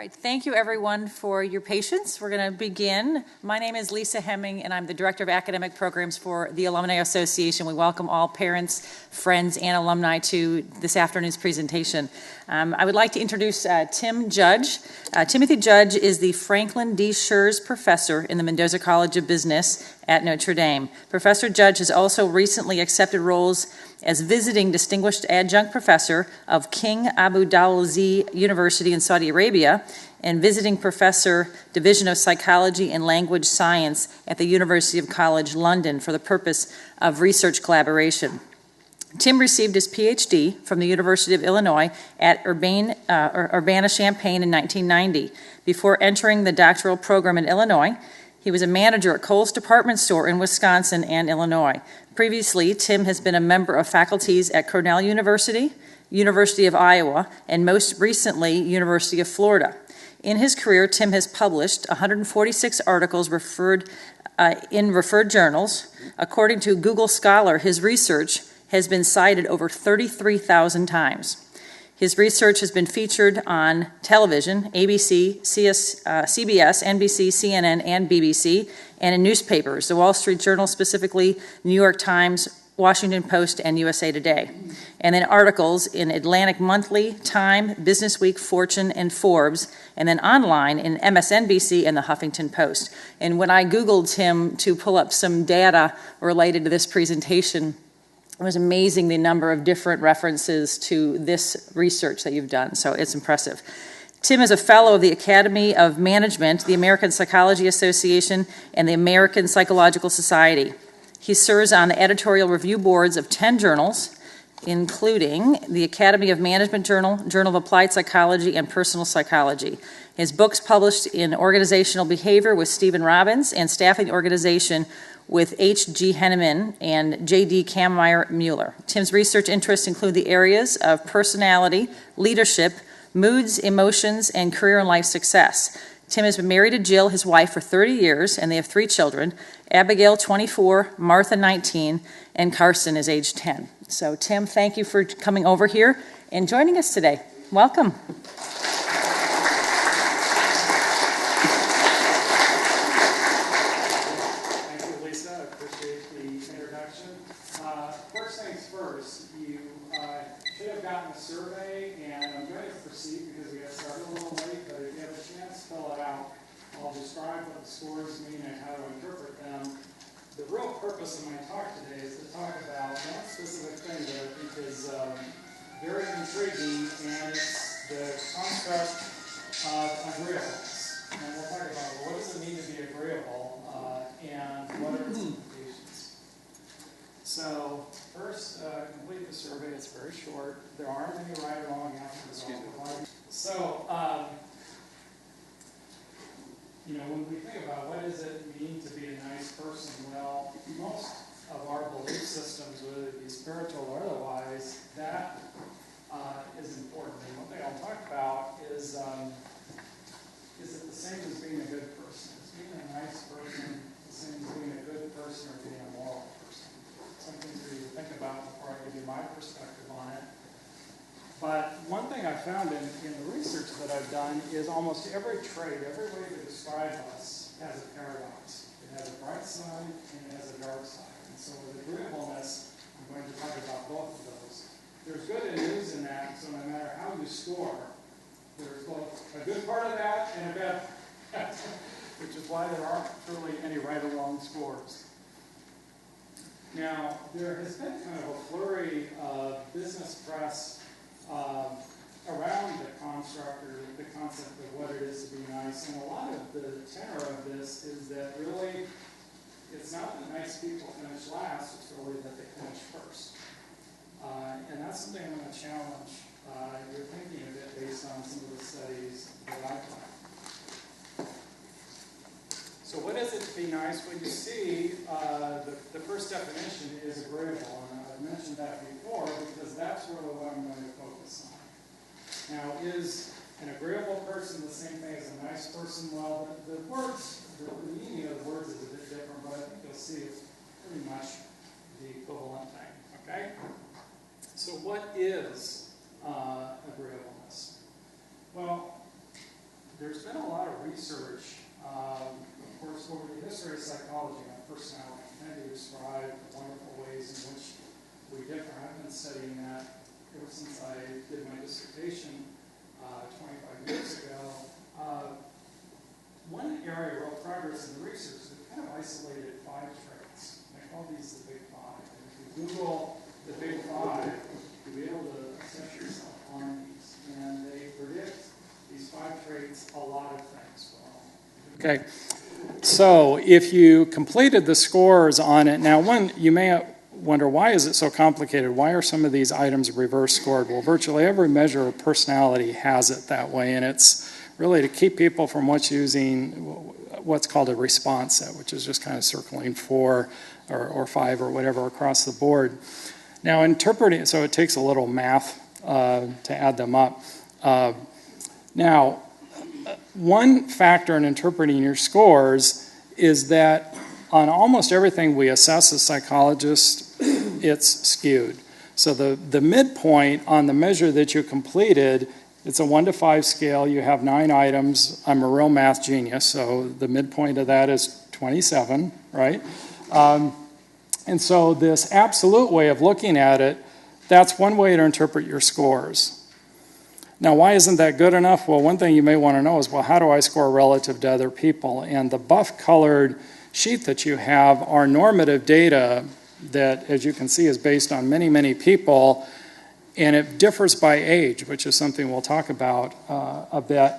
Right, thank you everyone for your patience. We're going to begin. My name is Lisa Hemming and I'm the Director of Academic Programs for the Alumni Association. We welcome all parents, friends, and alumni to this afternoon's presentation. I would like to introduce Tim Judge. Timothy Judge is the Franklin D. Schurz Professor in the Mendoza College of Business at Notre Dame. Professor Judge has also recently accepted roles as visiting Distinguished Adjunct Professor of King Abdulaziz University in Saudi Arabia and visiting Professor, Division of Psychology and Language Science at the University of College London for the purpose of research collaboration. Tim received his Ph.D. from the University of Illinois at Urbana-Champaign in 1990. Before entering the doctoral program in Illinois, he was a manager at Kohl's department store in Wisconsin and Illinois. Previously, Tim has been a member of faculties at Cornell University, University of Iowa, and most recently, University of Florida. In his career, Tim has published 146 articles in referred journals. According to Google Scholar, his research has been cited over 33,000 times. His research has been featured on television, ABC, CBS, NBC, CNN, and BBC, and in newspapers, the Wall Street Journal specifically, New York Times, Washington Post, and USA Today. And then articles in Atlantic Monthly, Time, Business Week, Fortune, and Forbes, and then online in MSNBC and the Huffington Post. And when I Googled him to pull up some data related to this presentation, it was amazing the number of different references to this research that you've done, so it's impressive. Tim is a fellow of the Academy of Management, the American Psychology Association, and the American Psychological Society. He serves on the editorial review boards of 10 journals, including the Academy of Management Journal, Journal of Applied Psychology, and Personal Psychology. His books published in Organizational Behavior with Stephen Robbins and Staffing Organization with H.G. Henneman and J.D. Kammeyer Mueller. Tim's research interests include the areas of personality, leadership, moods, emotions, and career and life success. Tim has been married to Jill, his wife, for 30 years, and they have 3 children, Abigail, 24, Martha, 19, and Carson is age 10. So, Tim, thank you for coming over here and joining us today. Welcome. First things first, you should have gotten a survey, and I'm going to proceed because we got started a little late, but if you have a chance, fill it out. I'll describe what the scores mean and how to interpret them. The real purpose of my talk today is to talk about one specific thing that I think is very intriguing, and it's the concept of agreeableness. And we'll talk about what does it mean to be agreeable, and what are its implications. So, first, complete the survey. It's very short. There aren't any right or wrong answers. So, when we think about what does it mean to be a nice person, well, most of our belief systems, whether it be spiritual or otherwise, that is important. And one thing I'll talk about is it the same as being a good person? Is being a nice person the same as being a good person or being a moral person? Something for you to think about before I give you my perspective on it. But one thing I found in the research that I've done is almost every trait, every way to describe us has a paradox. It has a bright side and it has a dark side. And so with agreeableness, I'm going to talk about both of those. There's good news in that, so no matter how you score, there's both a good part of that and a bad part, which is why there aren't truly any right or wrong scores. Now, there has been kind of a flurry of business press around the construct or the concept of what it is to be nice, and a lot of the tenor of this is that really it's not that nice people finish last, it's really that they finish first. And that's something I'm going to challenge your thinking a bit based on some of the studies that I've done. So what is it to be nice? Well, you see, the first definition is agreeable, and I've mentioned that before because that's really what I'm going to focus on. Now, is an agreeable person the same thing as a nice person? Well, the meaning of the words is a bit different, but I think you'll see it's pretty much the equivalent thing, okay? So what is agreeableness? Well, research, of course, over the history of psychology and personality, and to describe the wonderful ways in which we differ. I've been studying that ever since I did my dissertation 25 years ago. One area of real progress in the research is we've kind of isolated 5 traits. I call these the Big Five. And if you Google the Big Five, you'll be able to assess yourself on these. And they predict these 5 traits a lot of things well. Okay, so if you completed the scores on it, now one, you may wonder, why is it so complicated? Why are some of these items reverse scored? Well, virtually every measure of personality has it that way, and it's really to keep people from using what's called a response set, which is just kind of circling 4 or 5 or whatever across the board. Now, interpreting, so it takes a little math to add them up. Now, one factor in interpreting your scores is that on almost everything we assess as psychologists, it's skewed. So the midpoint on the measure that you completed, it's a 1 to 5 scale. You have 9 items. I'm a real math genius, so the midpoint of that is 27, right? And so this absolute way of looking at it, that's one way to interpret your scores. Now, why isn't that good enough? Well, one thing you may want to know is, well, how do I score relative to other people? And the buff-colored sheet that you have are normative data that, as you can see, is based on many, many people, and it differs by age, which is something we'll talk about a bit.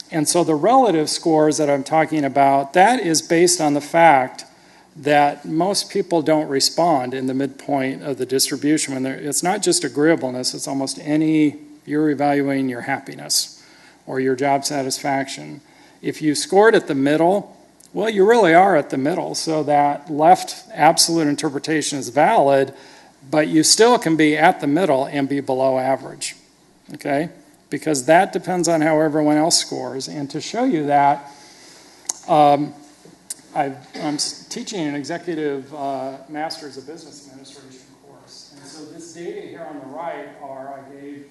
And so the relative scores that I'm talking about, that is based on the fact that most people don't respond in the midpoint of the distribution. It's not just agreeableness, it's almost any, you're evaluating your happiness or your job satisfaction. If you scored at the middle, well, you really are at the middle, so that left absolute interpretation is valid, but you still can be at the middle and be below average, okay? Because that depends on how everyone else scores. And to show you that, I'm teaching an executive master's of business administration course. And so this data here on the right I gave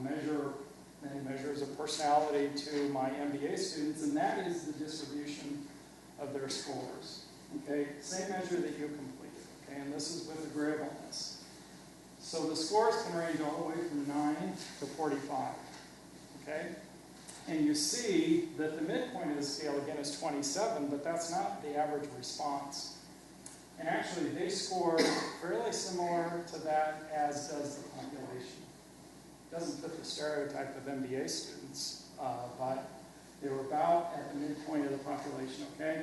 many measures of personality to my MBA students, and that is the distribution of their scores. Okay, same measure that you completed. Okay, and this is with agreeableness. So the scores can range all the way from 9 to 45. Okay, and you see that the midpoint of the scale again is 27, but that's not the average response. And actually, they scored fairly similar to that, as does the population. It doesn't fit the stereotype of MBA students, but they were about at the midpoint of the population, okay?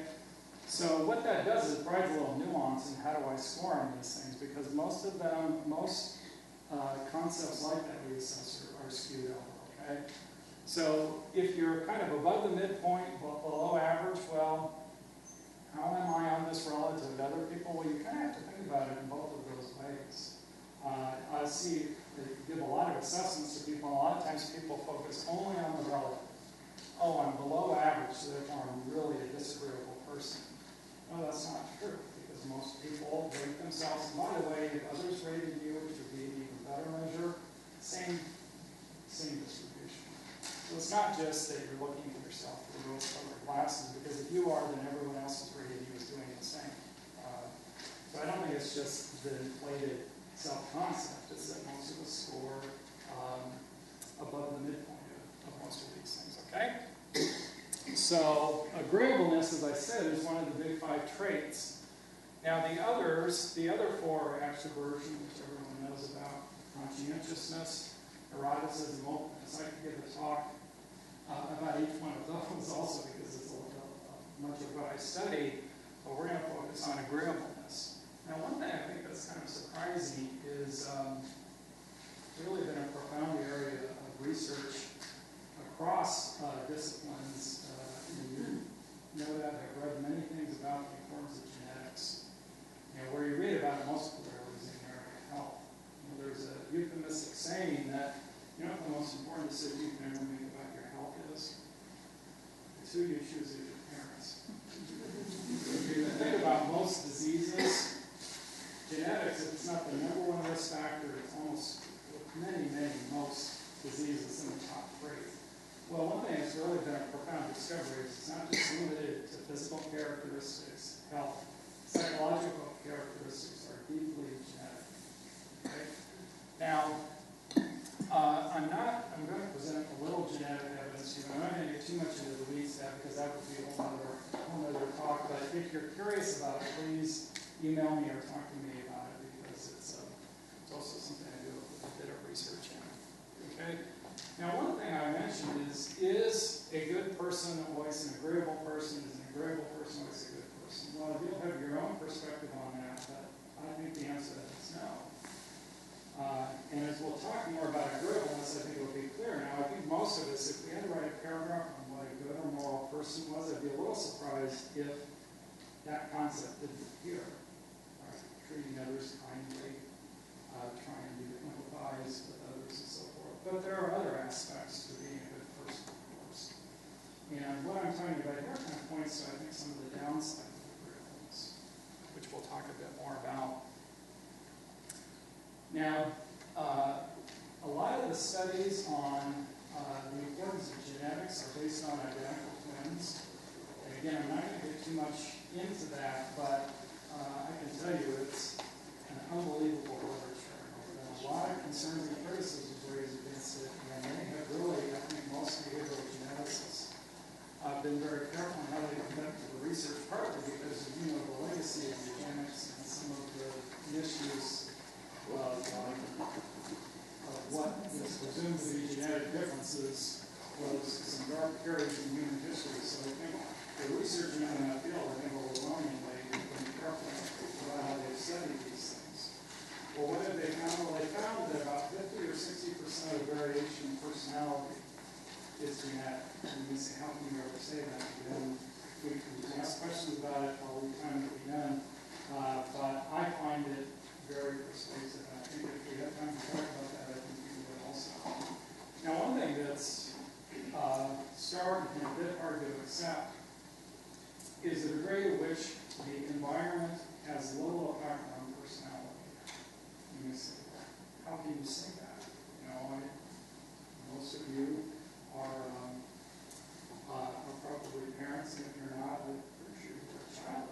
So what that does is it provides a little nuance in how do I score on these things, because most concepts like that we assess are skewed over, okay? So if you're kind of above the midpoint, but below average, well, how am I on this relative to other people? Well, you kind of have to think about it in both of those ways. I see they give a lot of assessments to people, and a lot of times people focus only on the relative. Oh, I'm below average, so therefore I'm really a disagreeable person. No, that's not true, because most people rate themselves. And by the way, if others rated you, which would be an even better measure, same distribution. So it's not just that you're looking at yourself through rose-colored glasses, because if you are, then everyone else is rating you as doing the same. So I don't think it's just the inflated self-concept. It's that most of us score above the midpoint of most of these things, okay? So agreeableness, as I said, is one of the big 5 traits. Now the other 4 are extroversion, which everyone knows about, conscientiousness, eroticism, openness. I could give a talk about each one of those also, because it's much of what I study, but we're going to focus on agreeableness. Now one thing I think that's kind of surprising is really been a profound area of research across disciplines. You know that I've read many things about the importance of genetics. Where you read about it, most people are losing their health. There's a euphemistic saying that, what the most important decision you can ever make about your health is? It's who you choose as your parents. If you think about most diseases, genetics, if it's not the #1 risk factor, it's almost most diseases in the top 3. Well, one thing that's really been a profound discoveries, it's not just limited to physical characteristics, health. Psychological characteristics are deeply genetic. Okay? Now, I'm going to present a little genetic evidence to you. I'm not going to get too much into the weeds there because that would be a whole other talk. But if you're curious about it, please email me or talk to me about it because it's also something I do a bit of research in. Okay? Now, one thing I mentioned is a good person always an agreeable person? Is an agreeable person always a good person? Well, you'll have your own perspective on that, but I think the answer to that is no. And as we'll talk more about agreeableness, I think it'll be clear. Now, I think most of us, if we had to write a paragraph on what a good or moral person was, I'd be a little surprised if that concept didn't appear. Right? Treating others kindly, trying to empathize with others and so forth. But there are other aspects to being a good person, of course. And what I'm talking about here kind of points to, I think, some of the downsides of agreeableness, which we'll talk a bit more about. Now, a lot of the studies on the importance of genetics are based on identical twins. And again, I'm not going to get too much into that, but I can tell you it's an unbelievable literature. There are a lot of concerns and criticisms raised against it, and they have really, I think, most behavioral geneticists have been very careful in how they conduct the research, partly because the legacy of eugenics and some of the misuse of what is presumed to be genetic differences was some dark periods in human history. So I think the researchers in that field, I think, overwhelmingly have been careful about how they've studied these things. Well, what have they found? Well, they found that about 50 or 60% of variation in personality is genetic. And you say, how can you ever say that? And we can ask questions about it all the time that we can. But I find it very persuasive. And I think if we have time to talk about that, I think we will also. Now, one thing that's stark and a bit hard to accept is the degree to which the environment has little effect on personality. You may say, how can you say that? Most of you are probably parents, and if you're not, I'm pretty sure you're a child.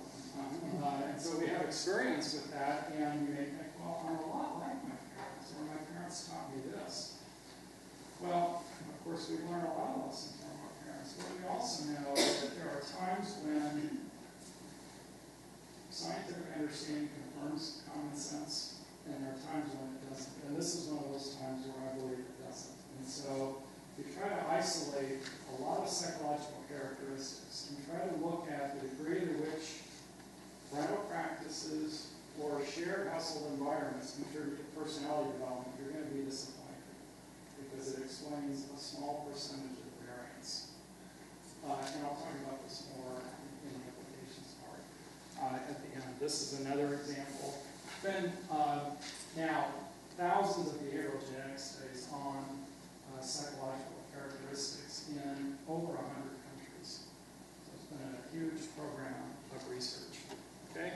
And so we have experience with that, and you may think, well, I'm a lot like my parents, or my parents taught me this. Well, of course, we've learned a lot of lessons from our parents, but we also know that there are times when scientific understanding confirms common sense, and there are times when it doesn't. And this is one of those times where I believe it doesn't. And so we try to isolate a lot of psychological characteristics and try to look at the degree to which parental practices or shared household environments contribute to personality development. You're going to be disappointed because it explains a small percentage of variance. And I'll talk about this more in the implications part at the end. This is another example. Then, now, thousands of behavioral genetics studies on psychological characteristics in over 100 countries. So it's been a huge program of research. Okay?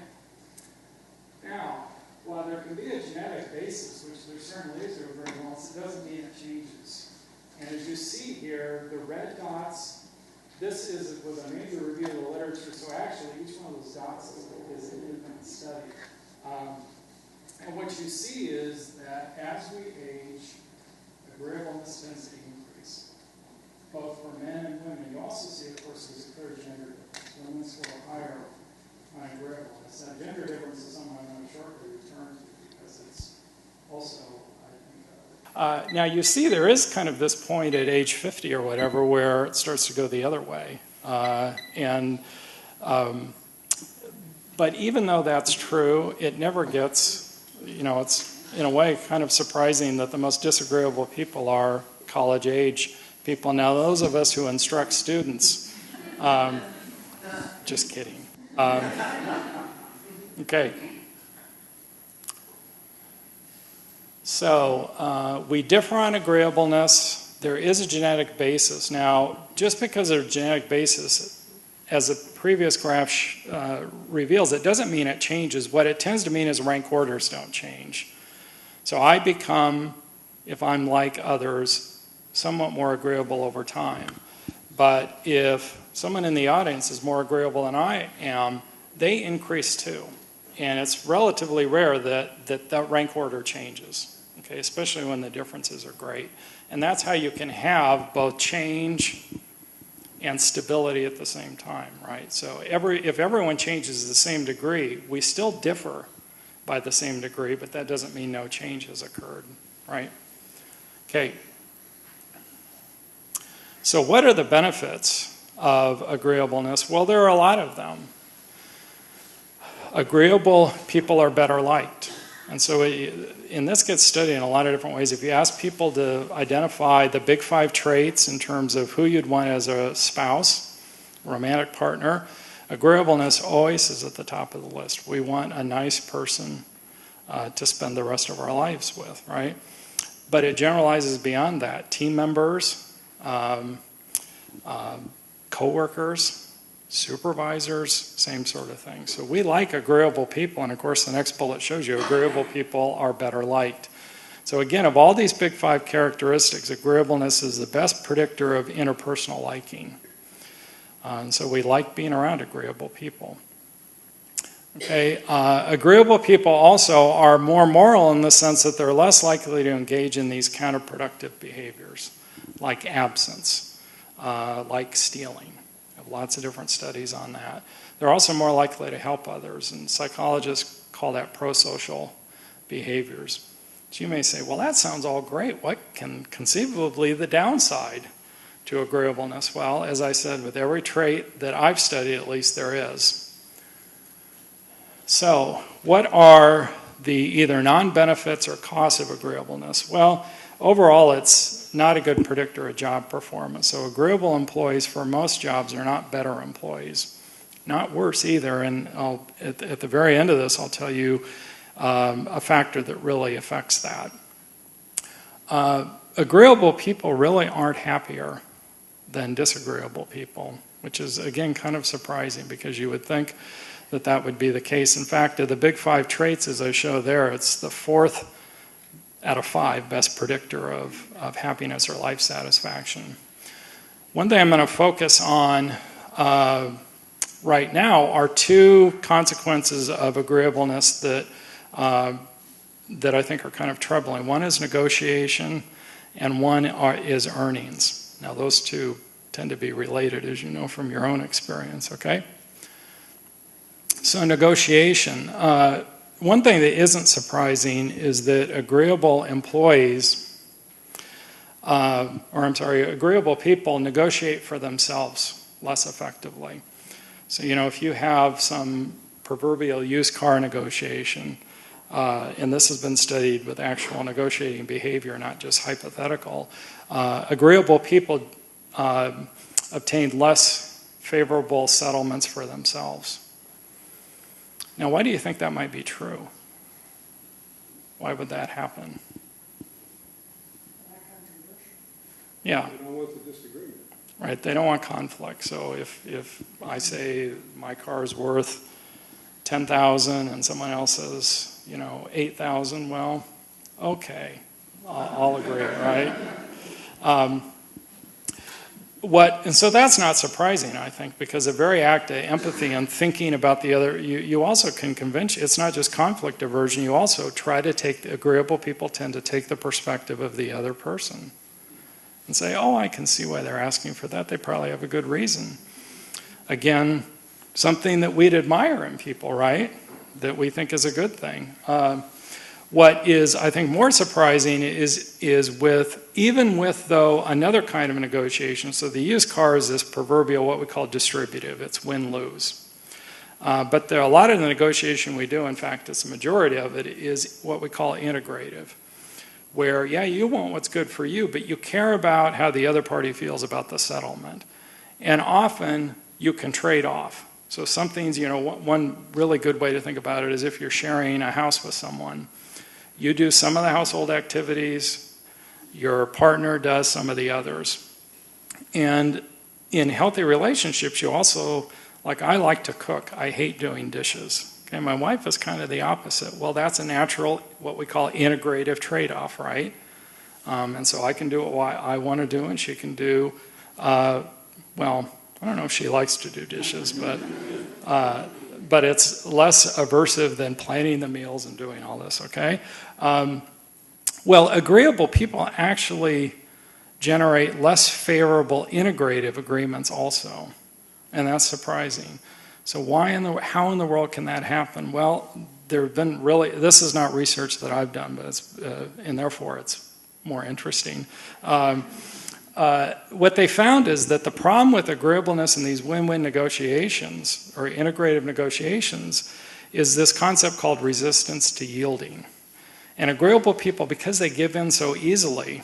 Now, while there can be a genetic basis, which there certainly is over very well, it doesn't mean it changes. And as you see here, the red dots, this was a major review of the literature, so actually each one of those dots is an independent study. And what you see is that as we age, agreeableness tends to increase, both for men and women. You also see, of course, there's a clear gender difference. Women score higher on agreeableness. That gender difference is something I'm going to shortly return to because it's also, I think... now, you see there is kind of this point at age 50 or whatever where it starts to go the other way. But even though that's true, it never gets, it's in a way kind of surprising that the most disagreeable people are college age people. Now, those of us who instruct students, just kidding. Okay. So we differ on agreeableness. There is a genetic basis. Now, just because there's a genetic basis, as the previous graph reveals, it doesn't mean it changes. What it tends to mean is rank orders don't change. So I become, if I'm like others, somewhat more agreeable over time. But if someone in the audience is more agreeable than I am, they increase too. And it's relatively rare that rank order changes, okay, especially when the differences are great. And that's how you can have both change and stability at the same time, right? So if everyone changes the same degree, we still differ by the same degree, but that doesn't mean no change has occurred, right? Okay. So what are the benefits of agreeableness? Well, there are a lot of them. Agreeable people are better liked. And so, and this gets studied in a lot of different ways. If you ask people to identify the big 5 traits in terms of who you'd want as a spouse, romantic partner, agreeableness always is at the top of the list. We want a nice person to spend the rest of our lives with, right? But it generalizes beyond that. Team members, co-workers, supervisors, same sort of thing. So we like agreeable people, and of course the next bullet shows you agreeable people are better liked. So again, of all these big 5 characteristics, agreeableness is the best predictor of interpersonal liking. And so we like being around agreeable people. Okay, agreeable people also are more moral in the sense that they're less likely to engage in these counterproductive behaviors, like absence, like stealing. Lots of different studies on that. They're also more likely to help others, and psychologists call that prosocial behaviors. So you may say, well, that sounds all great. What can conceivably the downside to agreeableness? Well, as I said, with every trait that I've studied, at least there is. So what are the either non-benefits or costs of agreeableness? Well, overall, it's not a good predictor of job performance. So agreeable employees for most jobs are not better employees. Not worse either. And at the very end of this, I'll tell you a factor that really affects that. Agreeable people really aren't happier than disagreeable people, which is, again, kind of surprising because you would think that that would be the case. In fact, of the big 5 traits, as I show there, it's the 4th out of 5 best predictor of happiness or life satisfaction. One thing I'm going to focus on right now are 2 consequences of agreeableness that I think are kind of troubling. One is negotiation, and one is earnings. Now, those 2 tend to be related, as you know from your own experience, okay? So negotiation. One thing that isn't surprising is that agreeable employees, agreeable people negotiate for themselves less effectively. So, if you have some proverbial used car negotiation, and this has been studied with actual negotiating behavior, not just hypothetical, agreeable people obtained less favorable settlements for themselves. Now, why do you think that might be true? Why would that happen? Yeah. They don't want the disagreement. Right, they don't want conflict. So if I say my car is worth $10,000 and someone else says, $8,000, well, okay, I'll agree, right? And so that's not surprising, I think, because a very act of empathy and thinking about the other, you also can convince, it's not just conflict aversion, you also try to take, agreeable people tend to take the perspective of the other person and say, oh, I can see why they're asking for that, they probably have a good reason. Again, something that we'd admire in people, right? That we think is a good thing. What is, I think, more surprising is even with, though, another kind of negotiation. So the used car is this proverbial, what we call distributive. It's win-lose. But there are a lot of the negotiation we do, in fact, it's a majority of it, is what we call integrative. Where, yeah, you want what's good for you, but you care about how the other party feels about the settlement. And often, you can trade off. So some things, one really good way to think about it is if you're sharing a house with someone, you do some of the household activities, your partner does some of the others. And in healthy relationships, you also, like I like to cook, I hate doing dishes. Okay, my wife is kind of the opposite. Well, that's a natural, what we call integrative trade-off, right? And so I can do what I want to do, and she can do what well, I don't know if she likes to do dishes, but it's less aversive than planning the meals and doing all this, okay? Well, agreeable people actually generate less favorable integrative agreements also, and that's surprising. So how in the world can that happen? Well, there have been this is not research that I've done, but and therefore it's more interesting. What they found is that the problem with agreeableness in these win-win negotiations, or integrative negotiations, is this concept called resistance to yielding. And agreeable people, because they give in so easily,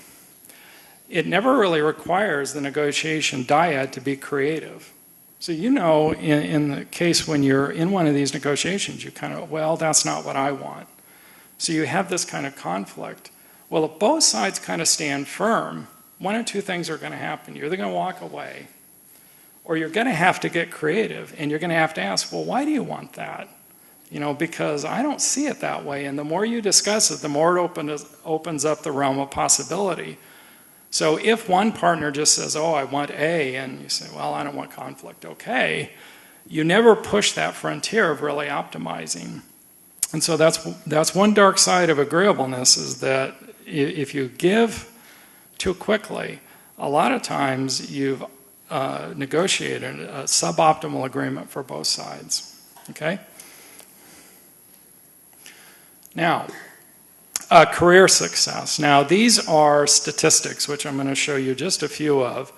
it never really requires the negotiation dyad to be creative. So in the case when you're in one of these negotiations, you kind of, well, that's not what I want. So you have this kind of conflict. Well, if both sides kind of stand firm, one of two things are going to happen. You're either going to walk away, or you're going to have to get creative, and you're going to have to ask, well, why do you want that? Because I don't see it that way. And the more you discuss it, the more it opens up the realm of possibility. So if one partner just says, oh, I want A, and you say, well, I don't want conflict, okay, you never push that frontier of really optimizing. And so that's one dark side of agreeableness, is that if you give too quickly, a lot of times you've negotiated a suboptimal agreement for both sides, okay? Now, career success. Now, these are statistics, which I'm going to show you just a few of.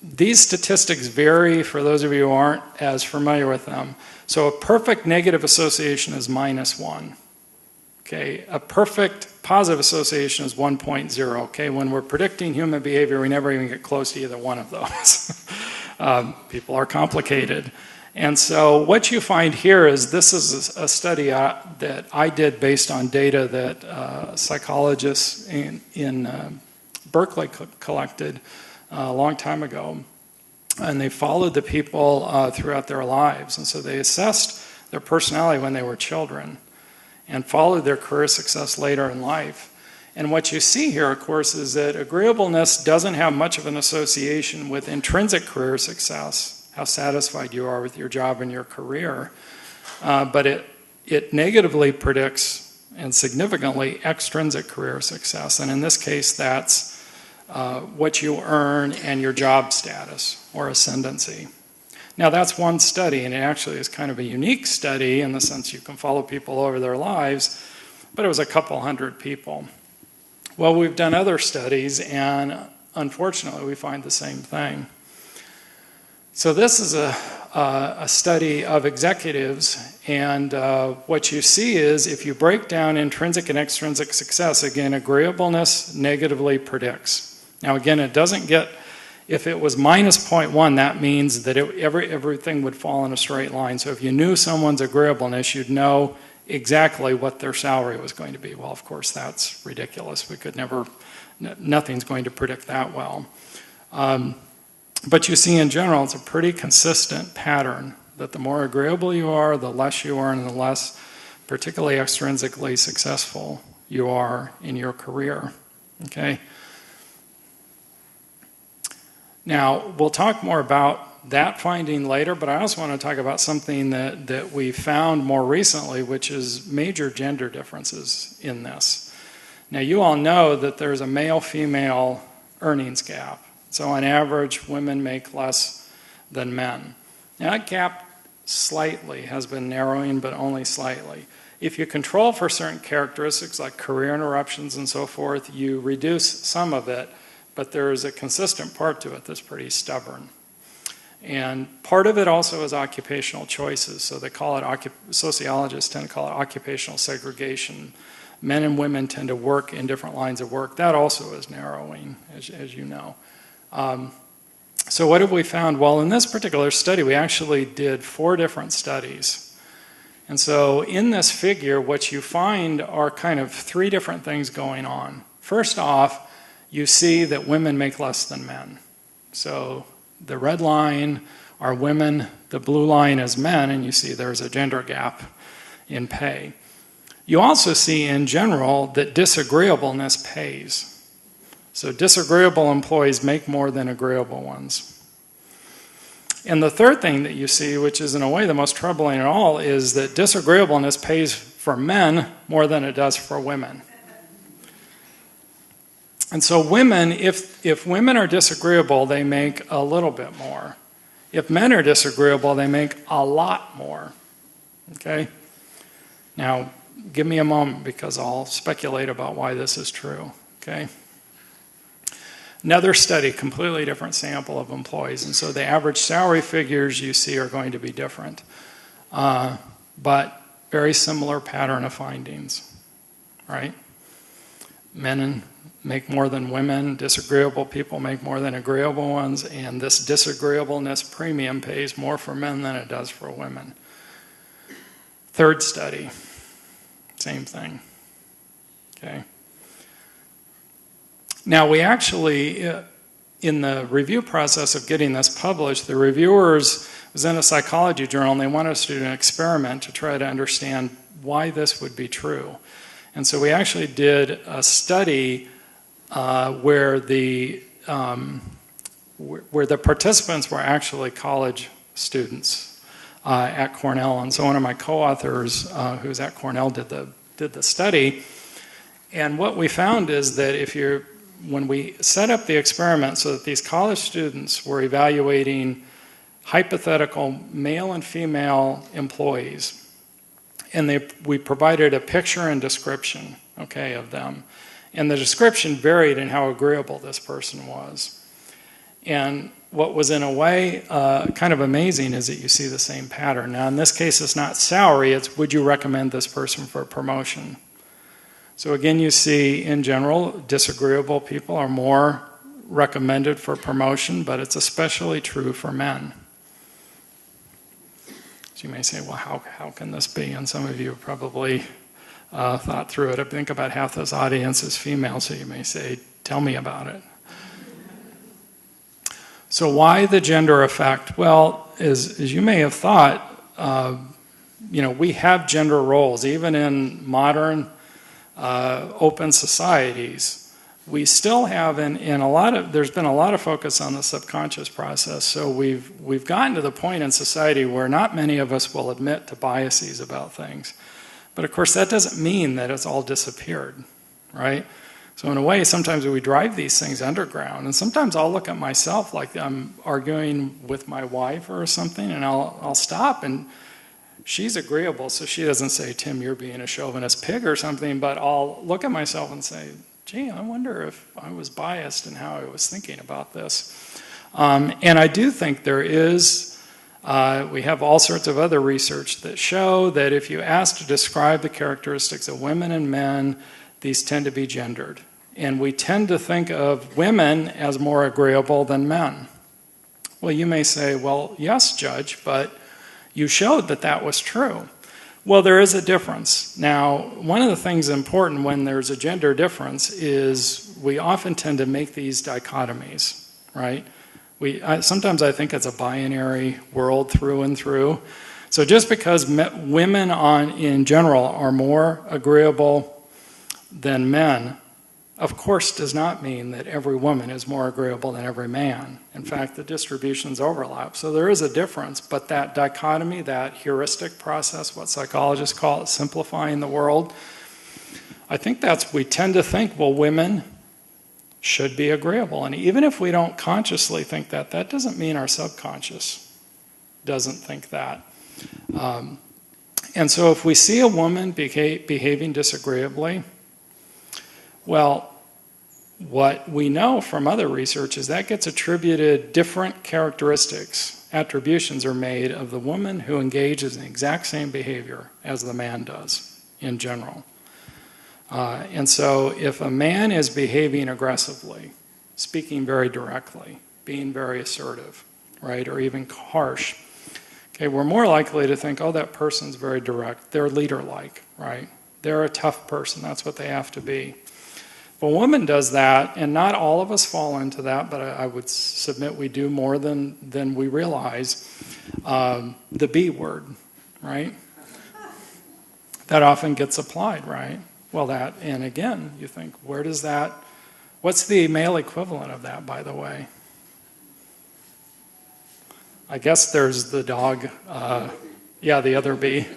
These statistics vary for those of you who aren't as familiar with them. So a perfect negative association is -1. Okay, a perfect positive association is 1.0. Okay, when we're predicting human behavior, we never even get close to either one of those. People are complicated. And so what you find here is, this is a study that I did based on data that psychologists in Berkeley collected a long time ago. And they followed the people throughout their lives. And so they assessed their personality when they were children and followed their career success later in life. And what you see here, of course, is that agreeableness doesn't have much of an association with intrinsic career success, how satisfied you are with your job and your career, but it negatively predicts, and significantly, extrinsic career success. And in this case, that's what you earn and your job status or ascendancy. Now, that's one study, and it actually is kind of a unique study in the sense you can follow people over their lives, but it was a couple hundred people. Well, we've done other studies, and unfortunately, we find the same thing. So this is a study of executives, and what you see is, if you break down intrinsic and extrinsic success, again, agreeableness negatively predicts. Now, again, it doesn't get, if it was -0.1, that means that everything would fall in a straight line. So if you knew someone's agreeableness, you'd know exactly what their salary was going to be. Well, of course, that's ridiculous. We could never, nothing's going to predict that well. But you see, in general, it's a pretty consistent pattern that the more agreeable you are, the less you earn, and the less, particularly extrinsically, successful you are in your career. Okay? Now, we'll talk more about that finding later, but I also want to talk about something that we found more recently, which is major gender differences in this. Now, you all know that there's a male-female earnings gap. So on average, women make less than men. Now, that gap slightly has been narrowing, but only slightly. If you control for certain characteristics like career interruptions and so forth, you reduce some of it, but there is a consistent part to it that's pretty stubborn. And part of it also is occupational choices. So they call it, sociologists tend to call it occupational segregation. Men and women tend to work in different lines of work. That also is narrowing, as you know. So what have we found? Well, in this particular study, we actually did 4 different studies. And so in this figure, what you find are kind of 3 different things going on. First off, you see that women make less than men. So the red line are women, the blue line is men, and you see there's a gender gap in pay. You also see in general that disagreeableness pays. So disagreeable employees make more than agreeable ones. And the third thing that you see, which is in a way the most troubling of all, is that disagreeableness pays for men more than it does for women. And so women, if women are disagreeable, they make a little bit more. If men are disagreeable, they make a lot more. Okay? Now, give me a moment because I'll speculate about why this is true. Okay? Another study, completely different sample of employees, and so the average salary figures you see are going to be different. But very similar pattern of findings, right? Men make more than women, disagreeable people make more than agreeable ones, and this disagreeableness premium pays more for men than it does for women. Third study, same thing, okay? Now we actually, in the review process of getting this published, the reviewers was in a psychology journal and they wanted us to do an experiment to try to understand why this would be true. And so we actually did a study where the participants were actually college students at Cornell. And so one of my co-authors who's at Cornell did the study. And what we found is that when we set up the experiment so that these college students were evaluating hypothetical male and female employees, and we provided a picture and description, okay, of them. And the description varied in how agreeable this person was. And what was in a way kind of amazing is that you see the same pattern. Now in this case it's not salary, it's would you recommend this person for a promotion? So again, you see, in general, disagreeable people are more recommended for promotion, but it's especially true for men. So you may say, well, how can this be? And some of you have probably thought through it. I think about half this audience is female, so you may say, tell me about it. So why the gender effect? Well, as you may have thought, we have gender roles, even in modern open societies. We still have, there's been a lot of focus on the subconscious process, so we've gotten to the point in society where not many of us will admit to biases about things. But of course that doesn't mean that it's all disappeared, right? So in a way, sometimes we drive these things underground, and sometimes I'll look at myself like I'm arguing with my wife or something, and I'll stop, and she's agreeable, so she doesn't say, Tim, you're being a chauvinist pig or something, but I'll look at myself and say, gee, I wonder if I was biased in how I was thinking about this. And I do think there is, we have all sorts of other research that show that if you ask to describe the characteristics of women and men, these tend to be gendered. And we tend to think of women as more agreeable than men. Well, you may say, well, yes, Judge, but you showed that that was true. Well, there is a difference. Now, one of the things important when there's a gender difference is we often tend to make these dichotomies, right? Sometimes I think it's a binary world through and through. So just because women in general are more agreeable than men, of course does not mean that every woman is more agreeable than every man. In fact, the distributions overlap. So there is a difference, but that dichotomy, that heuristic process, what psychologists call it, simplifying the world, I think we tend to think, well, women should be agreeable. And even if we don't consciously think that, that doesn't mean our subconscious doesn't think that. And so if we see a woman behaving disagreeably, well, what we know from other research is that gets attributed different characteristics. Attributions are made of the woman who engages in the exact same behavior as the man does in general. And so if a man is behaving aggressively, speaking very directly, being very assertive, right, or even harsh, okay, we're more likely to think, oh, that person's very direct. They're leader-like, right? They're a tough person. That's what they have to be. If a woman does that, and not all of us fall into that, but I would submit we do more than we realize, the B word, right? That often gets applied, right? Well, and again, you think, what's the male equivalent of that, by the way? I guess there's the dog. Yeah, the other bee.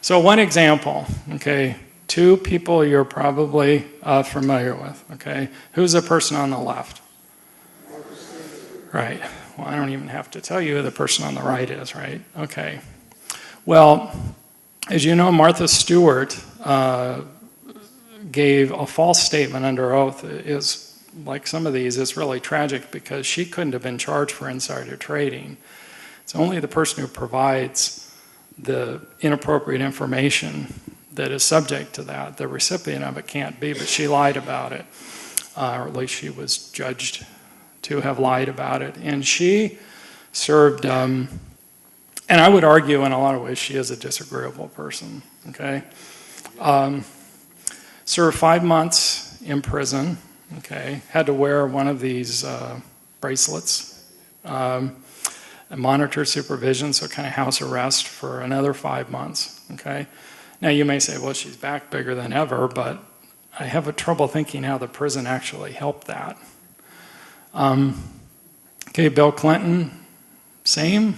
So one example, okay, two people you're probably familiar with, okay? Who's the person on the left? Right. Well, I don't even have to tell you who the person on the right is, right? Okay. Well, as you know, Martha Stewart gave a false statement under oath. Is like some of these, it's really tragic because she couldn't have been charged for insider trading. It's only the person who provides the inappropriate information that is subject to that. The recipient of it can't be, but she lied about it, or at least she was judged to have lied about it. And she served, and I would argue in a lot of ways she is a disagreeable person, okay? Served 5 months in prison, okay? Had to wear one of these bracelets, and monitor supervision, so kind of house arrest for another 5 months, okay? Now you may say, well, she's back bigger than ever, but I have a trouble thinking how the prison actually helped that. Okay, Bill Clinton, same,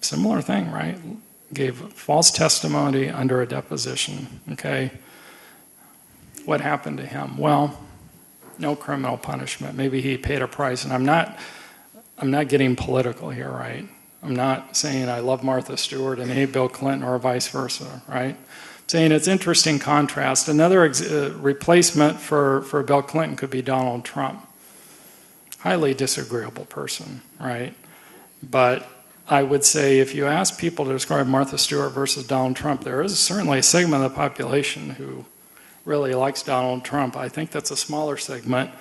similar thing, right? Gave false testimony under a deposition, okay? What happened to him? Well, no criminal punishment. Maybe he paid a price, and I'm not getting political here, right? I'm not saying I love Martha Stewart and hate Bill Clinton or vice versa, right? I'm saying it's interesting contrast. Another replacement for Bill Clinton could be Donald Trump. Highly disagreeable person, right? But I would say if you ask people to describe Martha Stewart versus Donald Trump, there is certainly a segment of the population who really likes Donald Trump. I think that's a smaller segment.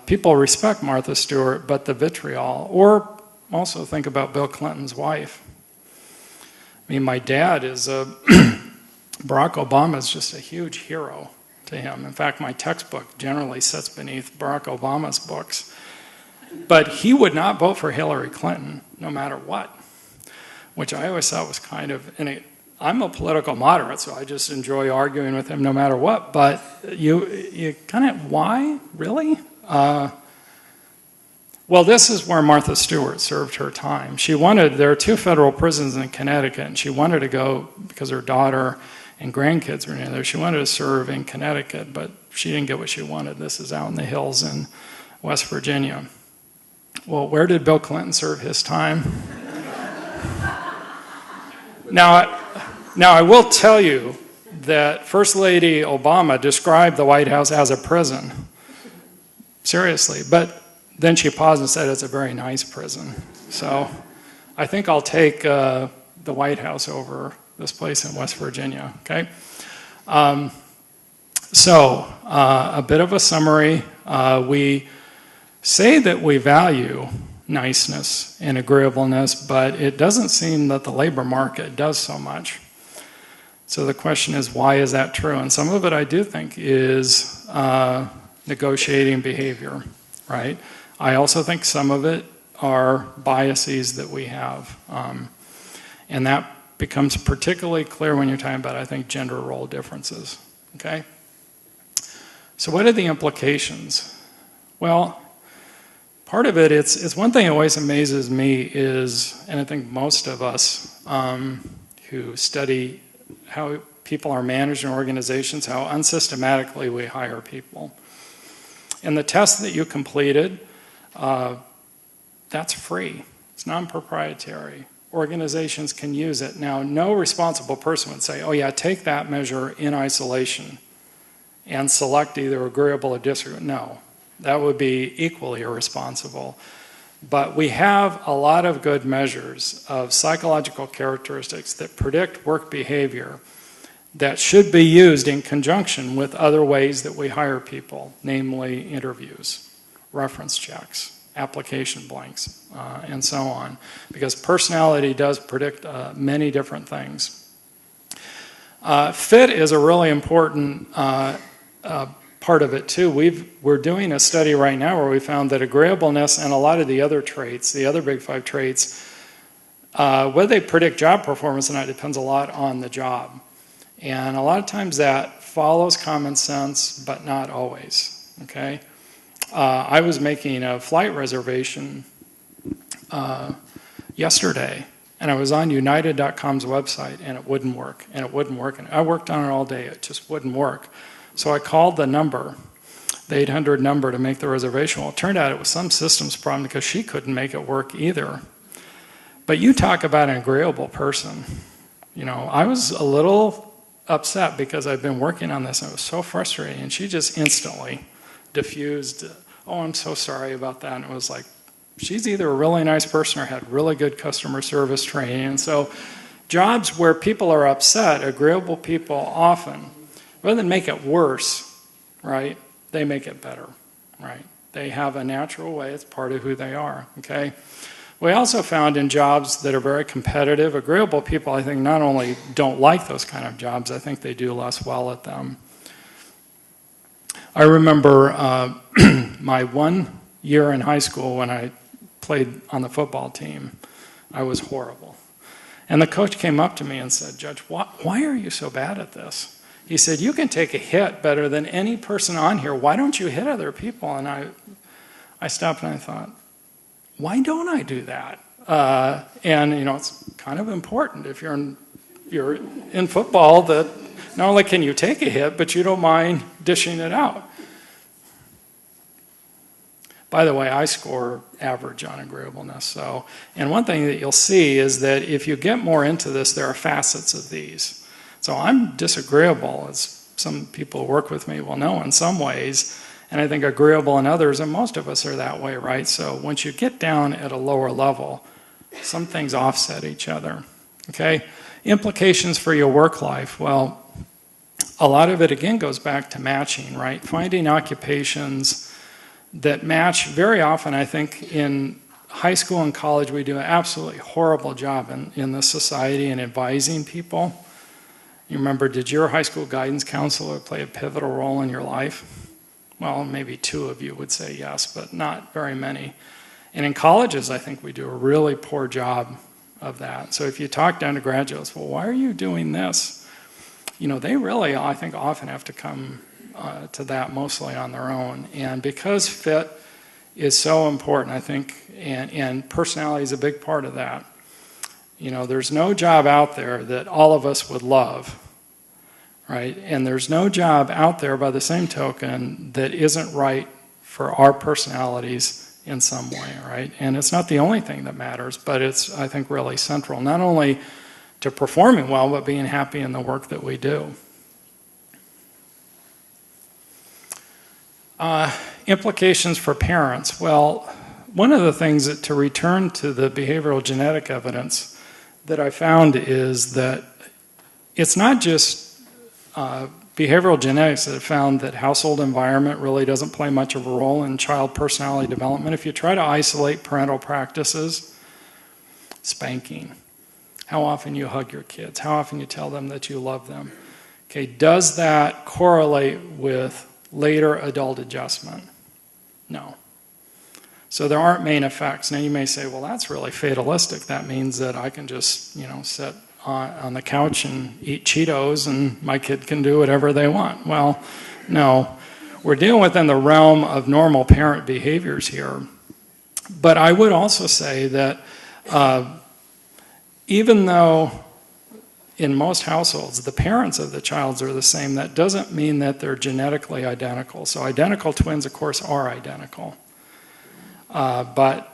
People respect Martha Stewart, but the vitriol, or also think about Bill Clinton's wife. I mean, my dad is Barack Obama is just a huge hero to him. In fact, my textbook generally sits beneath Barack Obama's books. But he would not vote for Hillary Clinton, no matter what, which I always thought was kind of, I'm a political moderate, so I just enjoy arguing with him no matter what, but you kind of, why, really? Well, this is where Martha Stewart served her time. There are 2 federal prisons in Connecticut, and she wanted to go, because her daughter and grandkids were near there, she wanted to serve in Connecticut, but she didn't get what she wanted. This is out in the hills in West Virginia. Well, where did Bill Clinton serve his time? Now, I will tell you that First Lady Obama described the White House as a prison. Seriously. But then she paused and said it's a very nice prison. So I think I'll take the White House over this place in West Virginia, okay? A bit of a summary. We say that we value niceness and agreeableness, but it doesn't seem that the labor market does so much. So the question is, why is that true? And some of it I do think is negotiating behavior, right? I also think some of it are biases that we have. And that becomes particularly clear when you're talking about, I think, gender role differences, okay? So what are the implications? Well, part of it, it's one thing that always amazes me is, and I think most of us who study how people are managed in organizations, how unsystematically we hire people. And the test that you completed, that's free. It's non-proprietary. Organizations can use it. Now, no responsible person would say, oh yeah, take that measure in isolation and select either agreeable or disagreeable. No. That would be equally irresponsible. But we have a lot of good measures of psychological characteristics that predict work behavior that should be used in conjunction with other ways that we hire people, namely interviews, reference checks, application blanks, and so on. Because personality does predict many different things. Fit is a really important part of it too. We're doing a study right now where we found that agreeableness and a lot of the other traits, the other big 5 traits, whether they predict job performance or not depends a lot on the job. And a lot of times that follows common sense, but not always, okay? I was making a flight reservation yesterday, and I was on United.com's website, and it wouldn't work, and it wouldn't work. And I worked on it all day. It just wouldn't work. So I called the number, the 800 number, to make the reservation. Well, it turned out it was some systems problem because she couldn't make it work either. But you talk about an agreeable person. You know, I was a little upset because I've been working on this, and it was so frustrating. And she just instantly diffused, oh, I'm so sorry about that. And it was like, she's either a really nice person or had really good customer service training. And so jobs where people are upset, agreeable people often, rather than make it worse, right, they make it better, right? They have a natural way. It's part of who they are, okay? We also found in jobs that are very competitive, agreeable people, I think, not only don't like those kind of jobs, I think they do less well at them. I remember my 1 year in high school when I played on the football team, I was horrible. And the coach came up to me and said, Judge, why are you so bad at this? He said, you can take a hit better than any person on here. Why don't you hit other people? And I stopped and I thought, why don't I do that? And you know, it's kind of important if you're in football that not only can you take a hit, but you don't mind dishing it out. By the way, I score average on agreeableness. So, and one thing that you'll see is that if you get more into this, there are facets of these. So I'm disagreeable, as some people who work with me will know in some ways, and I think agreeable in others, and most of us are that way, right? So once you get down at a lower level, some things offset each other, okay? Implications for your work life. Well, a lot of it, again, goes back to matching, right? Finding occupations that match. Very often, I think, in high school and college, we do an absolutely horrible job in this society in advising people. You remember, did your high school guidance counselor play a pivotal role in your life? Well, maybe 2 of you would say yes, but not very many. And in colleges, I think we do a really poor job of that. So if you talk to undergraduates, well, why are you doing this? You know, they really, I think, often have to come to that mostly on their own. And because fit is so important, I think, and personality is a big part of that. You know, there's no job out there that all of us would love, right? And there's no job out there, by the same token, that isn't right for our personalities in some way, right? And it's not the only thing that matters, but it's, I think, really central, not only to performing well, but being happy in the work that we do. Implications for parents. Well, one of the things that, to return to the behavioral genetic evidence that I found, is that it's not just behavioral genetics that have found that household environment really doesn't play much of a role in child personality development. If you try to isolate parental practices, spanking, how often you hug your kids, how often you tell them that you love them, okay, does that correlate with later adult adjustment? No. So there aren't main effects. Now you may say, well, that's really fatalistic. That means that I can just, you know, sit on the couch and eat Cheetos and my kid can do whatever they want. Well, no. We're dealing within the realm of normal parent behaviors here. But I would also say that even though in most households the parents of the child are the same, that doesn't mean that they're genetically identical. So identical twins, of course, are identical. But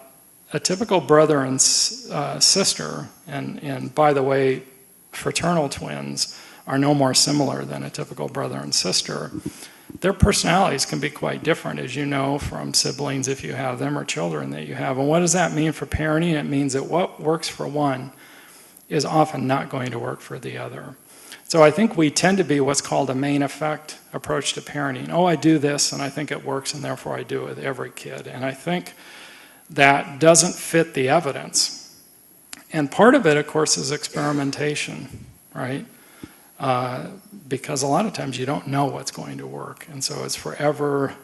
a typical brother and sister, and by the way, fraternal twins are no more similar than a typical brother and sister. Their personalities can be quite different, as you know, from siblings if you have them, or children that you have. And what does that mean for parenting? It means that what works for one is often not going to work for the other. So I think we tend to be what's called a main effect approach to parenting. Oh, I do this and I think it works and therefore I do it with every kid. And I think that doesn't fit the evidence. And part of it, of course, is experimentation, right? Because a lot of times you don't know what's going to work. And so it's forever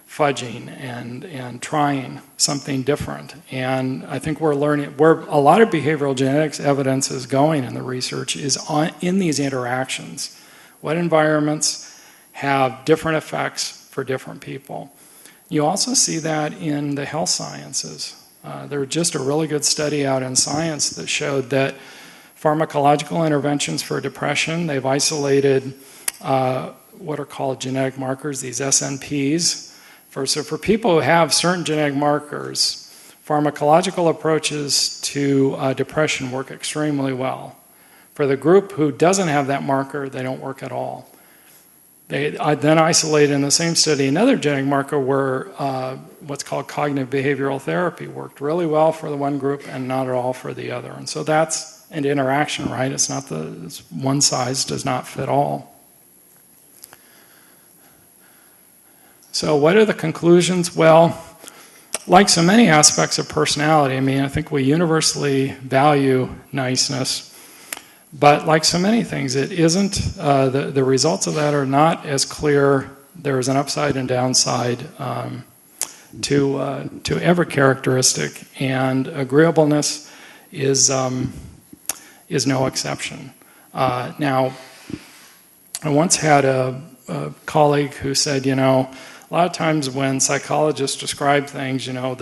fudging and trying something different. And I think we're learning, where a lot of behavioral genetics evidence is going in the research is in these interactions. What environments have different effects for different people? You also see that in the health sciences. There was just a really good study out in Science that showed that pharmacological interventions for depression, they've isolated what are called genetic markers, these SNPs. So for people who have certain genetic markers, pharmacological approaches to depression work extremely well. For the group who doesn't have that marker, they don't work at all. They then isolated in the same study another genetic marker where what's called cognitive behavioral therapy worked really well for the one group and not at all for the other. And so that's an interaction, right? It's not it's one size does not fit all. So what are the conclusions? Well, like so many aspects of personality, I mean, I think we universally value niceness. But like so many things, it isn't, the results of that are not as clear. There is an upside and downside to every characteristic, and agreeableness is no exception. Now, I once had a colleague who said, you know, a lot of times when psychologists describe things, you know,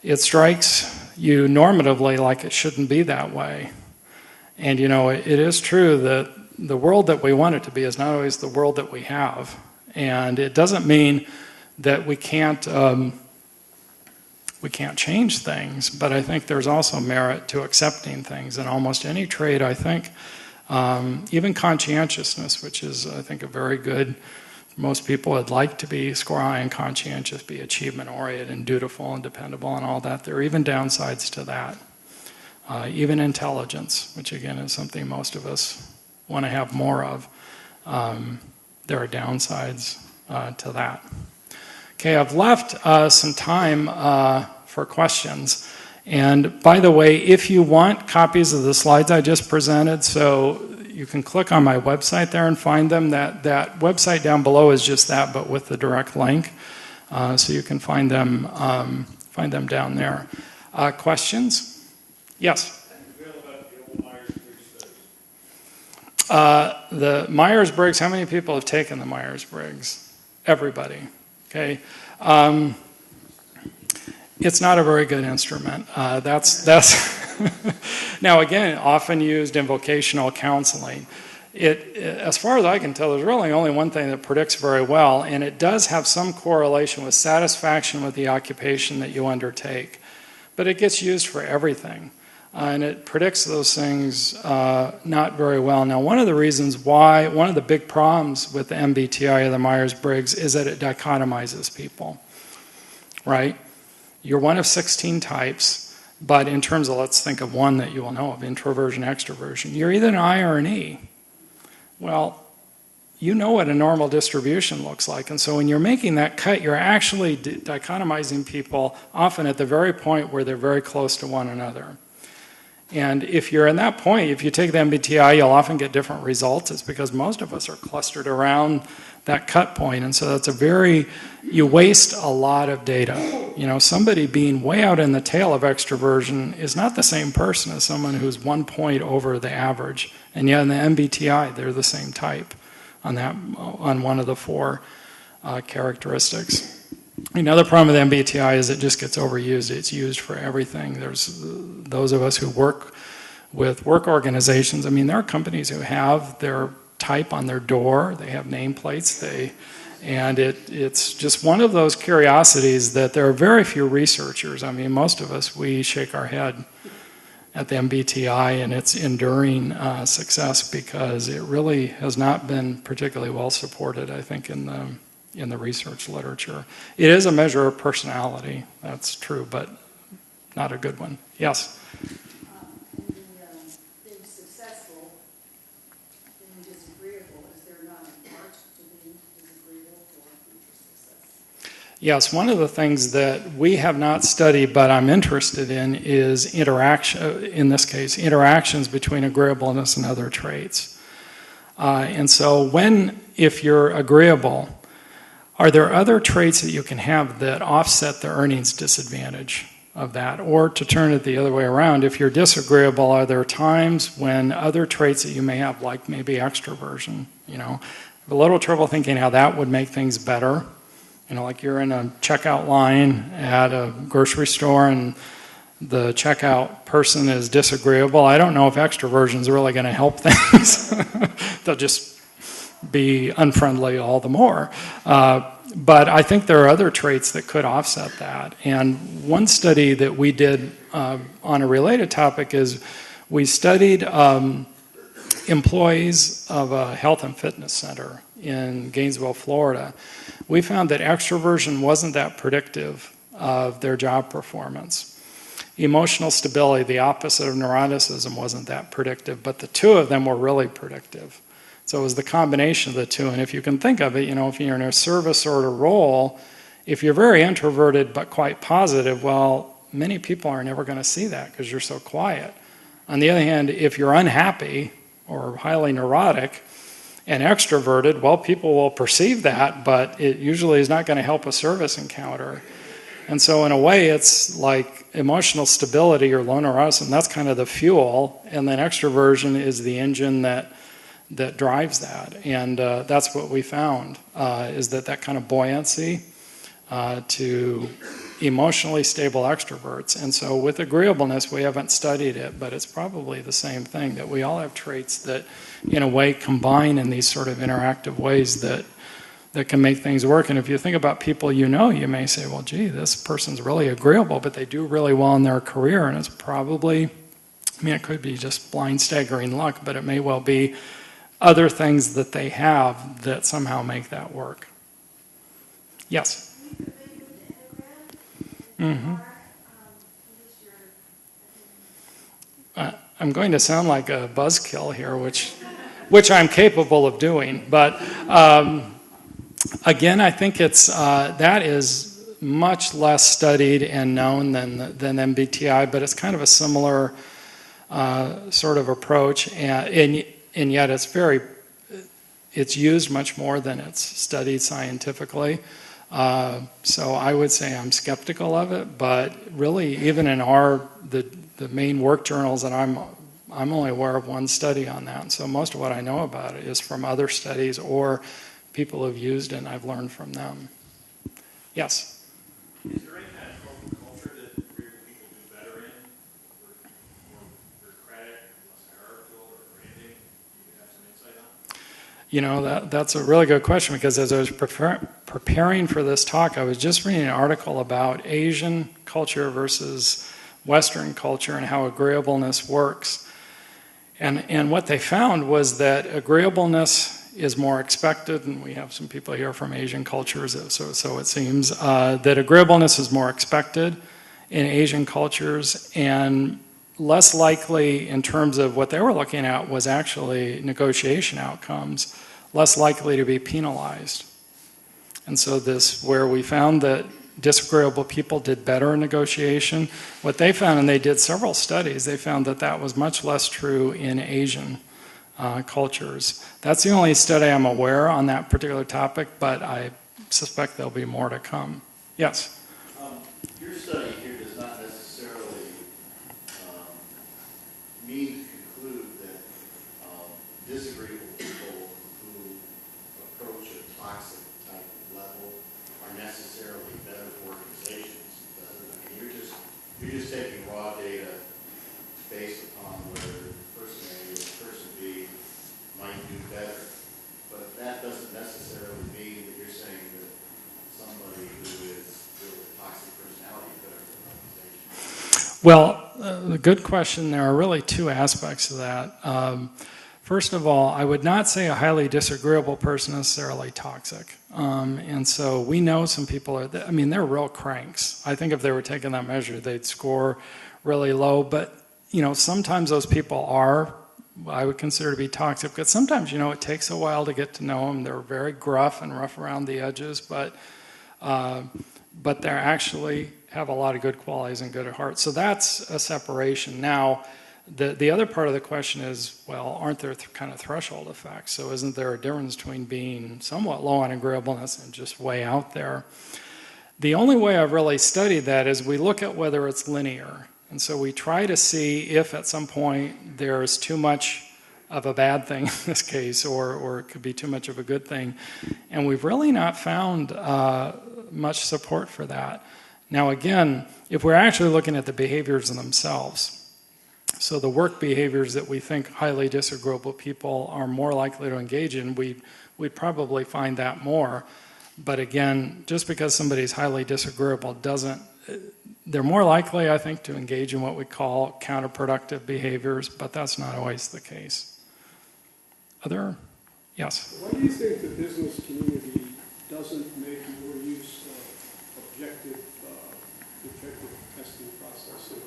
it strikes you normatively like it shouldn't be that way. And you know, it is true that the world that we want it to be is not always the world that we have. And it doesn't mean that we can't change things, but I think there's also merit to accepting things. And almost any trait, I think, even conscientiousness, which is, I think, a very good, most people would like to be score high and conscientious, be achievement-oriented and dutiful and dependable and all that. There are even downsides to that. Even intelligence, which again is something most of us want to have more of, there are downsides to that. Okay, I've left some time for questions. And by the way, if you want copies of the slides I just presented, so you can click on my website there and find them. That website down below is just that, but with the direct link. So you can find them down there. Questions? Yes? How do you feel about the old Myers-Briggs study? The Myers-Briggs, how many people have taken the Myers-Briggs? Everybody. Okay. It's not a very good instrument. That's now again often used in vocational counseling. As far as I can tell, there's really only one thing that predicts very well, and it does have some correlation with satisfaction with the occupation that you undertake. But it gets used for everything. And it predicts those things not very well. Now, one of the reasons why, one of the big problems with the MBTI or the Myers-Briggs is that it dichotomizes people, right? You're one of 16 types, but in terms of, let's think of one that you will know of, introversion, extroversion, you're either an I or an E. Well, you know what a normal distribution looks like, and so when you're making that cut, you're actually dichotomizing people often at the very point where they're very close to one another. And if you're in that point, if you take the MBTI, you'll often get different results. It's because most of us are clustered around that cut point, and so that's you waste a lot of data. You know, somebody being way out in the tail of extroversion is not the same person as someone who's 1 point over the average. And yet in the MBTI, they're the same type on one of the 4 characteristics. Another problem with MBTI is it just gets overused. It's used for everything. There's those of us who work with work organizations. I mean, there are companies who have their type on their door. They have nameplates. And it's just one of those curiosities that there are very few researchers. I mean, most of us, we shake our head at the MBTI and its enduring success because it really has not been particularly well supported, I think, in the research literature. It is a measure of personality, that's true, but not a good one. Yes? Being successful, being disagreeable, is there not a part to being disagreeable for future success? Yes, one of the things that we have not studied but I'm interested in is interaction, in this case, interactions between agreeableness and other traits. And so if you're agreeable, are there other traits that you can have that offset the earnings disadvantage of that? Or to turn it the other way around, if you're disagreeable, are there times when other traits that you may have, like maybe extroversion, you know, have a little trouble thinking how that would make things better, Like you're in a checkout line at a grocery store and the checkout person is disagreeable. I don't know if extroversion is really going to help things. They'll just be unfriendly all the more. But I think there are other traits that could offset that. And one study that we did on a related topic is we studied employees of a health and fitness center in Gainesville, Florida. We found that extroversion wasn't that predictive of their job performance. Emotional stability, the opposite of neuroticism, wasn't that predictive, but the two of them were really predictive. So it was the combination of the two. And if you can think of it, if you're in a service sort of role, if you're very introverted but quite positive, well, many people are never going to see that because you're so quiet. On the other hand, if you're unhappy or highly neurotic and extroverted, well, people will perceive that, but it usually is not going to help a service encounter. And so in a way, it's like emotional stability or low neuroticism, that's kind of the fuel, and then extroversion is the engine that drives that. And that's what we found, is that kind of buoyancy to emotionally stable extroverts. And so with agreeableness, we haven't studied it, but it's probably the same thing, that we all have traits that in a way combine in these sort of interactive ways that can make things work. And if you think about people you may say, well, gee, this person's really agreeable, but they do really well in their career, and it's probably, it could be just blind staggering luck, but it may well be other things that they have that somehow make that work. Yes? I'm going to sound like a buzzkill here, which I'm capable of doing, but again, I think it's that is much less studied and known than MBTI, but it's kind of a similar sort of approach, and yet it's used much more than it's studied scientifically. So I would say I'm skeptical of it, but really, even in the main work journals, and I'm only aware of one study on that. And so most of what I know about it is from other studies or people who've used it, and I've learned from them. Yes? Is there any kind of corporate culture that agreeable people do better in? More bureaucratic, less hierarchical, or branding? Do you have some insight on? That's a really good question, because as I was preparing for this talk, I was just reading an article about Asian culture versus Western culture and how agreeableness works. And what they found was that agreeableness is more expected, and we have some people here from Asian cultures, so it seems that agreeableness is more expected in Asian cultures, and less likely in terms of what they were looking at was actually negotiation outcomes, less likely to be penalized. And so where we found that disagreeable people did better in negotiation, what they found, and they did several studies, they found that was much less true in Asian cultures. That's the only study I'm aware on that particular topic, but I suspect there'll be more to come. Yes? Your study here does not necessarily mean to conclude that disagreeable people who approach a toxic type of level are necessarily better for organizations, does it? I mean, you're just taking raw data based upon whether person A or person B might do better. But that doesn't necessarily mean that you're saying that somebody who is with a toxic personality is better for an organization. Well, the good question, there are really two aspects of that. First of all, I would not say a highly disagreeable person is necessarily toxic. And so we know some people they're real cranks. I think if they were taking that measure, they'd score really low. But, sometimes those people I would consider to be toxic. But sometimes, it takes a while to get to know them. They're very gruff and rough around the edges, but they actually have a lot of good qualities and good at heart. So that's a separation. Now, the other part of the question is, well, aren't there kind of threshold effects? So isn't there a difference between being somewhat low on agreeableness and just way out there? The only way I've really studied that is we look at whether it's linear. And so we try to see if at some point there's too much of a bad thing in this case, or it could be too much of a good thing. And we've really not found much support for that. Now again, if we're actually looking at the behaviors themselves, so the work behaviors that we think highly disagreeable people are more likely to engage in, we'd probably find that more. But again, just because somebody's highly disagreeable doesn't, they're more likely, I think, to engage in what we call counterproductive behaviors, but that's not always the case. Other? Yes? Why do you think the business community doesn't make more use of objective testing process in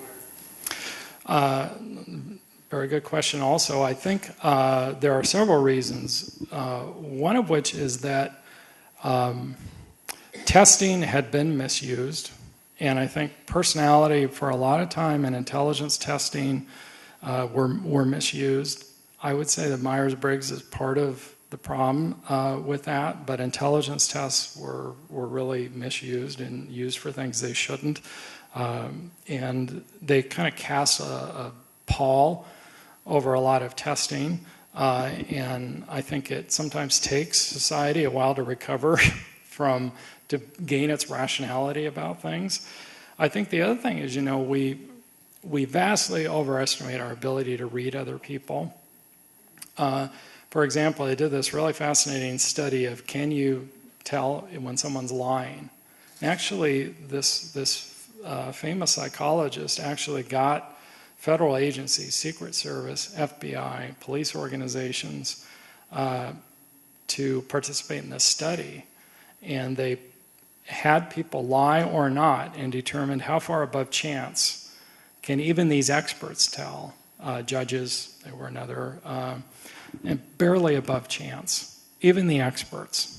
hiring? Very good question also. I think there are several reasons, one of which is that testing had been misused, and I think personality for a lot of time and intelligence testing were misused. I would say that Myers-Briggs is part of the problem with that, but intelligence tests were really misused and used for things they shouldn't. And they kind of cast a pall over a lot of testing, and I think it sometimes takes society a while to recover to gain its rationality about things. I think the other thing is, we vastly overestimate our ability to read other people. For example, I did this really fascinating study of can you tell when someone's lying. And actually, this famous psychologist actually got federal agencies, Secret Service, FBI, police organizations to participate in this study. And they had people lie or not and determined how far above chance can even these experts tell. Judges, they were another, and barely above chance, even the experts.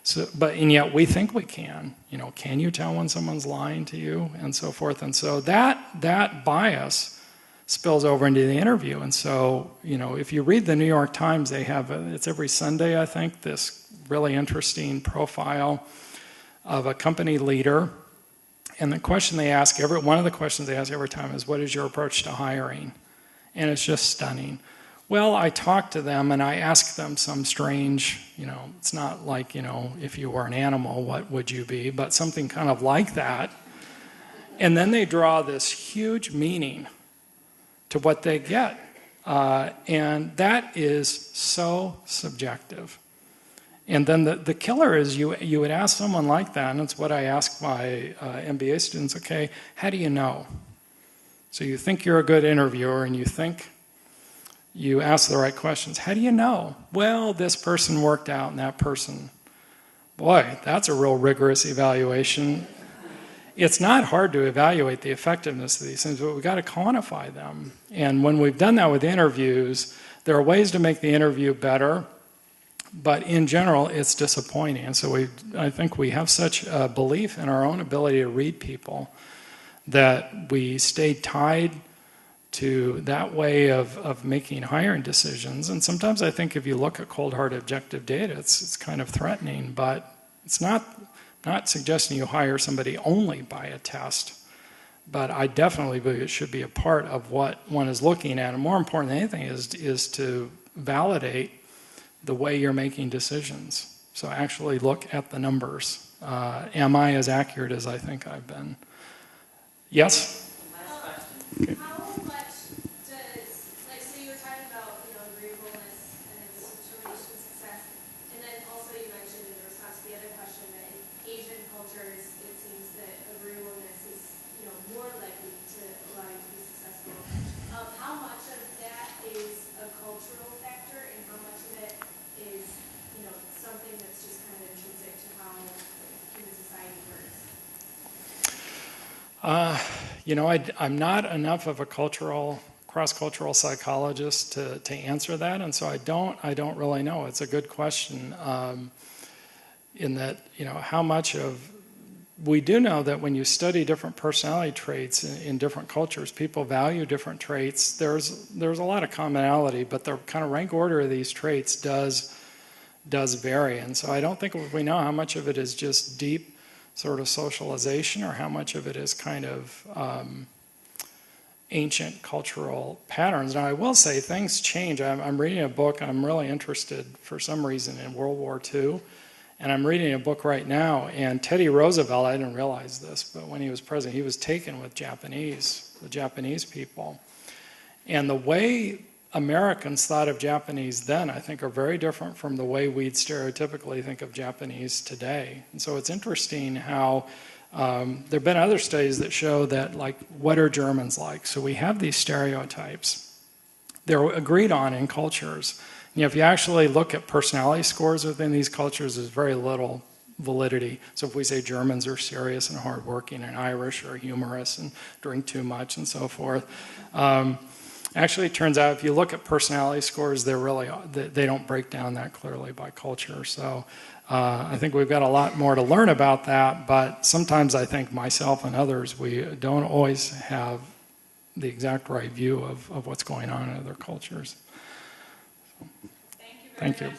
So, and yet we think we can. Can you tell when someone's lying to you, and so forth. And so that bias spills over into the interview. And so, if you read the New York Times, they have, it's every Sunday, I think, this really interesting profile of a company leader. And the question they ask, one of the questions they ask every time is, what is your approach to hiring? And it's just stunning. Well, I talk to them and I ask them some strange, it's not like, if you were an animal, what would you be? But something kind of like that. And then they draw this huge meaning to what they get. And that is so subjective. And then the killer is you would ask someone like that, and it's what I ask my MBA students, okay, how do you know? So you think you're a good interviewer and you think you ask the right questions. How do you know? Well, this person worked out and that person. Boy, that's a real rigorous evaluation. It's not hard to evaluate the effectiveness of these things, but we've got to quantify them. And when we've done that with interviews, there are ways to make the interview better, but in general, it's disappointing. And so I think we have such a belief in our own ability to read people that we stay tied to that way of making hiring decisions. And sometimes I think if you look at cold hard objective data, it's kind of threatening, but it's not suggesting you hire somebody only by a test. But I definitely believe it should be a part of what one is looking at. And more important than anything is to validate the way you're making decisions. So actually look at the numbers. Am I as accurate as I think I've been? Yes? Okay. How much does, so you were talking about, agreeableness and determination of success, and then also you mentioned in response to the other question that in Asian cultures, it seems that agreeableness is, more likely to allow you to be successful. How much of that is a cultural factor, and how much of it is, something that's just kind of intrinsic to how human society works? I'm not enough of a cross-cultural psychologist to answer that, and so I don't really know. It's a good question. In that, how much of we do know that when you study different personality traits in different cultures, people value different traits. There's a lot of commonality, but the kind of rank order of these traits does vary, and so I don't think we know how much of it is just deep sort of socialization or how much of it is kind of ancient cultural patterns. Now, I will say things change. I'm reading a book. I'm really interested for some reason in World War II. And I'm reading a book right now. And Teddy Roosevelt, I didn't realize this, but when he was president, he was taken with the Japanese people. And the way Americans thought of Japanese then, I think, are very different from the way we'd stereotypically think of Japanese today. And so it's interesting how there have been other studies that show that, like, what are Germans like? So we have these stereotypes. They're agreed on in cultures. You know, if you actually look at personality scores within these cultures, there's very little validity. So if we say Germans are serious and hardworking, and Irish are humorous and drink too much and so forth, actually it turns out if you look at personality scores, they don't break down that clearly by culture. So I think we've got a lot more to learn about that, but sometimes I think myself and others, we don't always have the exact right view of what's going on in other cultures. Thank you very Thank you. much.